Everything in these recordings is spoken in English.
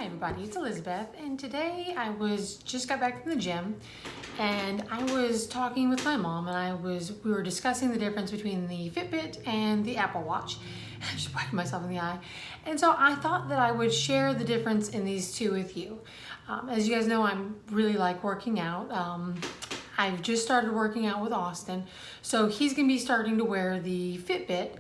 everybody, it's Elizabeth, and today I just got back from the gym, and I was talking with my mom, and we were discussing the difference between the Fitbit and the Apple Watch. I just whacked myself in the eye, and so I thought that I would share the difference in these two with you. As you guys know, I really like working out. I've just started working out with Austin, so he's gonna be starting to wear the Fitbit,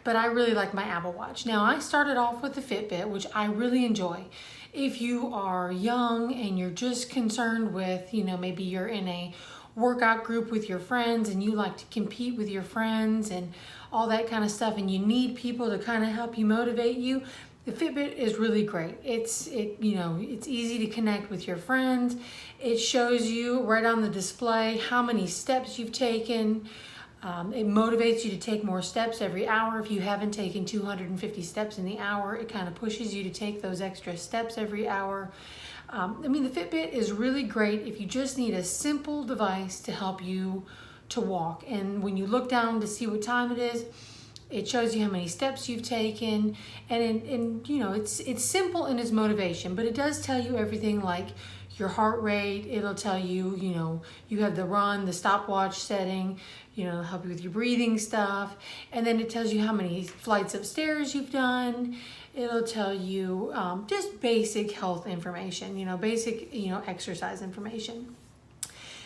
but I really like my Apple Watch. Now, I started off with the Fitbit, which I really enjoy. If you are young and you're just concerned with, maybe you're in a workout group with your friends and you like to compete with your friends and all that kind of stuff, and you need people to kind of help you motivate you, the Fitbit is really great. It's easy to connect with your friends. It shows you right on the display how many steps you've taken. It motivates you to take more steps every hour. If you haven't taken 250 steps in the hour, it kind of pushes you to take those extra steps every hour. The Fitbit is really great if you just need a simple device to help you to walk. And when you look down to see what time it is, it shows you how many steps you've taken, and it's simple in its motivation, but it does tell you everything like your heart rate. It'll tell you, you have the run, the stopwatch setting, it'll help you with your breathing stuff, and then it tells you how many flights of stairs you've done. It'll tell you just basic health information, basic exercise information.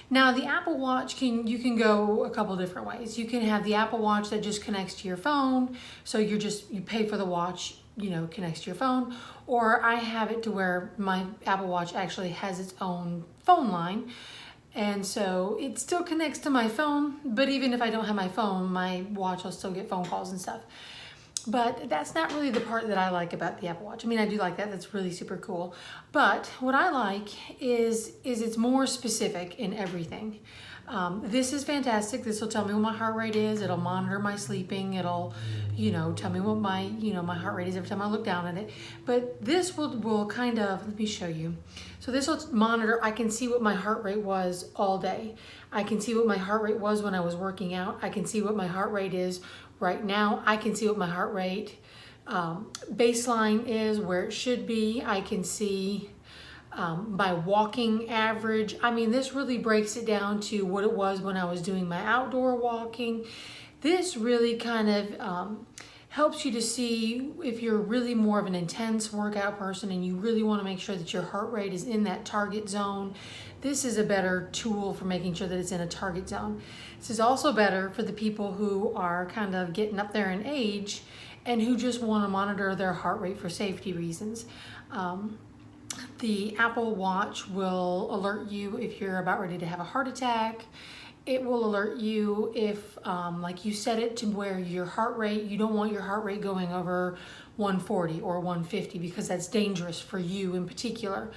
Now, the Apple Watch, you can go a couple different ways. You can have the Apple Watch that just connects to your phone, so you pay for the watch, connects to your phone, or I have it to where my Apple Watch actually has its own phone line, and so it still connects to my phone, but even if I don't have my phone, my watch will still get phone calls and stuff. But that's not really the part that I like about the Apple Watch. I do like that. That's really super cool. But what I like is it's more specific in everything. This is fantastic. This will tell me what my heart rate is. It'll monitor my sleeping. It'll, tell me what my, my heart rate is every time I look down at it. But this will kind of, let me show you. So this will monitor, I can see what my heart rate was all day. I can see what my heart rate was when I was working out. I can see what my heart rate is right now. I can see what my heart rate baseline is, where it should be. I can see my walking average. This really breaks it down to what it was when I was doing my outdoor walking. This really kind of helps you to see if you're really more of an intense workout person and you really want to make sure that your heart rate is in that target zone. This is a better tool for making sure that it's in a target zone. This is also better for the people who are kind of getting up there in age and who just want to monitor their heart rate for safety reasons. The Apple Watch will alert you if you're about ready to have a heart attack. It will alert you if like you set it to where your heart rate, you don't want your heart rate going over 140 or 150 because that's dangerous for you in particular.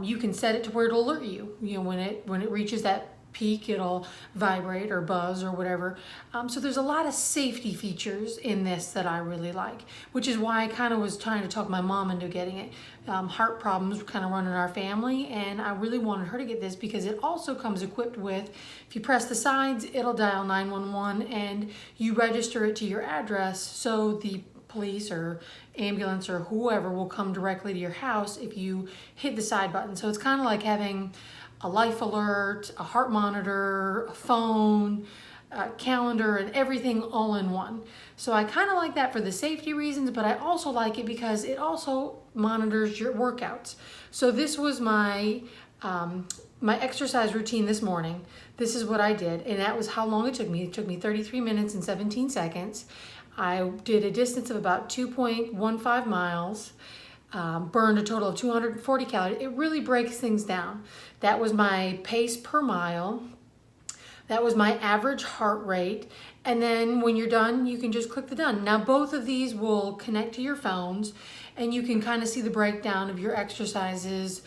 You can set it to where it'll alert you. When it reaches that peak, it'll vibrate or buzz or whatever. So there's a lot of safety features in this that I really like, which is why I kind of was trying to talk my mom into getting it. Heart problems kind of run in our family, and I really wanted her to get this because it also comes equipped with, if you press the sides, it'll dial 911 and you register it to your address, so the police or ambulance or whoever will come directly to your house if you hit the side button. So it's kind of like having a life alert, a heart monitor, a phone, a calendar, and everything all in one. So I kind of like that for the safety reasons, but I also like it because it also monitors your workouts. So this was my my exercise routine this morning. This is what I did, and that was how long it took me. It took me 33 minutes and 17 seconds. I did a distance of about 2.15 miles. Burned a total of 240 calories. It really breaks things down. That was my pace per mile. That was my average heart rate. And then when you're done, you can just click the done. Now, both of these will connect to your phones, and you can kind of see the breakdown of your exercises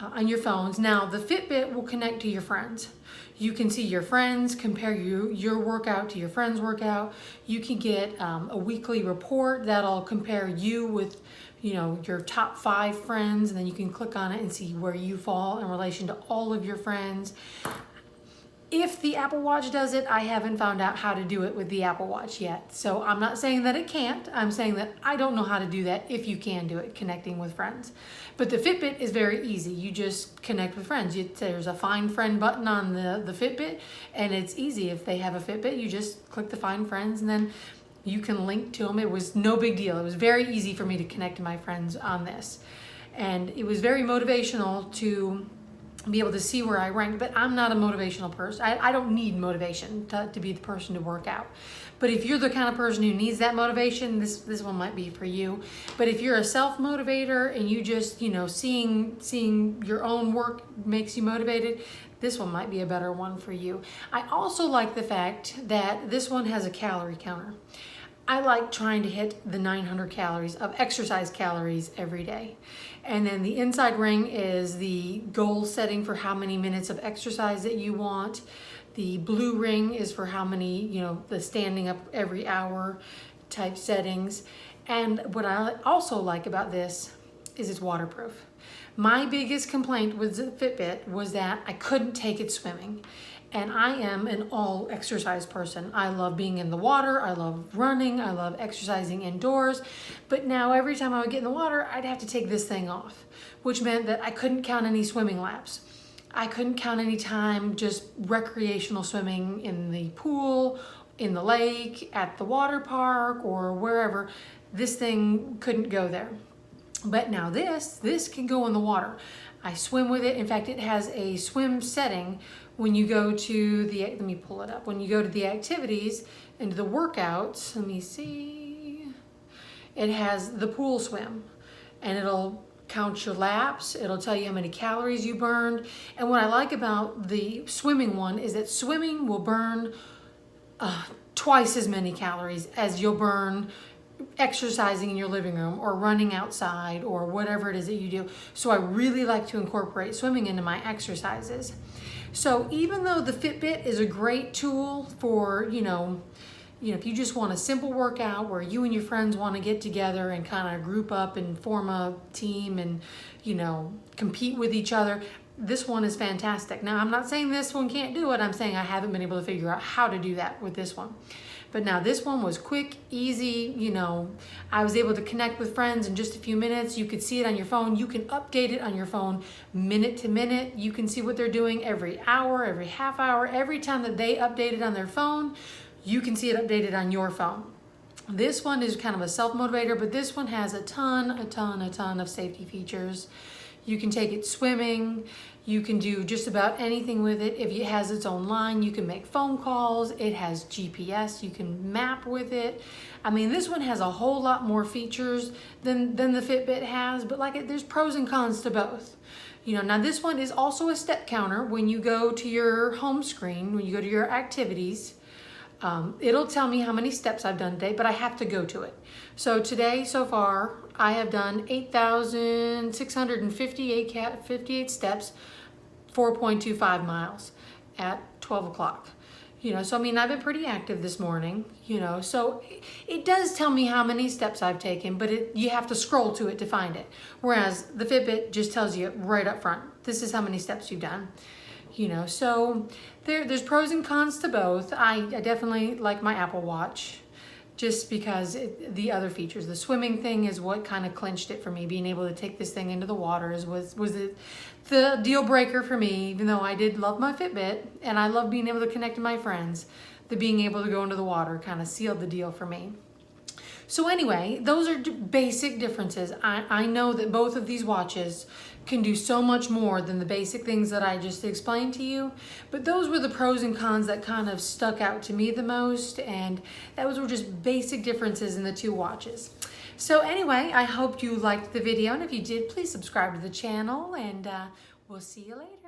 on your phones. Now, the Fitbit will connect to your friends. You can see your friends, compare your workout to your friend's workout. You can get a weekly report that'll compare you with your top 5 friends, and then you can click on it and see where you fall in relation to all of your friends. If the Apple Watch does it, I haven't found out how to do it with the Apple Watch yet. So I'm not saying that it can't. I'm saying that I don't know how to do that if you can do it, connecting with friends. But the Fitbit is very easy. You just connect with friends. There's a Find Friend button on the Fitbit, and it's easy. If they have a Fitbit, you just click the Find Friends, and then you can link to them. It was no big deal. It was very easy for me to connect to my friends on this. And it was very motivational to be able to see where I rank, but I'm not a motivational person. I don't need motivation to be the person to work out. But if you're the kind of person who needs that motivation, this one might be for you. But if you're a self-motivator and you just, you know, seeing your own work makes you motivated, this one might be a better one for you. I also like the fact that this one has a calorie counter. I like trying to hit the 900 calories of exercise calories every day. And then the inside ring is the goal setting for how many minutes of exercise that you want. The blue ring is for how many, you know, the standing up every hour type settings. And what I also like about this is it's waterproof. My biggest complaint with the Fitbit was that I couldn't take it swimming. And I am an all exercise person. I love being in the water, I love running, I love exercising indoors. But now every time I would get in the water, I'd have to take this thing off, which meant that I couldn't count any swimming laps. I couldn't count any time just recreational swimming in the pool, in the lake, at the water park, or wherever. This thing couldn't go there. But now this can go in the water. I swim with it. In fact, it has a swim setting when you go to the, let me pull it up. When you go to the activities and the workouts, let me see. It has the pool swim, and it'll count your laps. It'll tell you how many calories you burned. And what I like about the swimming one is that swimming will burn twice as many calories as you'll burn exercising in your living room or running outside or whatever it is that you do. So I really like to incorporate swimming into my exercises. So even though the Fitbit is a great tool for, you know, if you just want a simple workout where you and your friends want to get together and kind of group up and form a team and, you know, compete with each other, this one is fantastic. Now, I'm not saying this one can't do it. I'm saying I haven't been able to figure out how to do that with this one. But now this one was quick, easy, you know, I was able to connect with friends in just a few minutes. You could see it on your phone. You can update it on your phone minute to minute. You can see what they're doing every hour, every half hour, every time that they update it on their phone, you can see it updated on your phone. This one is kind of a self-motivator, but this one has a ton of safety features. You can take it swimming. You can do just about anything with it. If it has its own line, you can make phone calls. It has GPS. You can map with it. I mean, this one has a whole lot more features than the Fitbit has, but there's pros and cons to both. You know, now this one is also a step counter. When you go to your home screen, when you go to your activities, it'll tell me how many steps I've done today, but I have to go to it. So today, so far, I have done 8,658 steps, 4.25 miles at 12 o'clock. You know, so I mean, I've been pretty active this morning, you know, so it does tell me how many steps I've taken, but you have to scroll to it to find it. Whereas the Fitbit just tells you right up front, this is how many steps you've done. You know, so there's pros and cons to both. I definitely like my Apple Watch just because the other features. The swimming thing is what kind of clinched it for me. Being able to take this thing into the waters was the deal breaker for me, even though I did love my Fitbit and I love being able to connect to my friends. The being able to go into the water kind of sealed the deal for me. So anyway, those are basic differences. I know that both of these watches can do so much more than the basic things that I just explained to you, but those were the pros and cons that kind of stuck out to me the most, and those were just basic differences in the two watches. So anyway, I hope you liked the video, and if you did, please subscribe to the channel, and we'll see you later.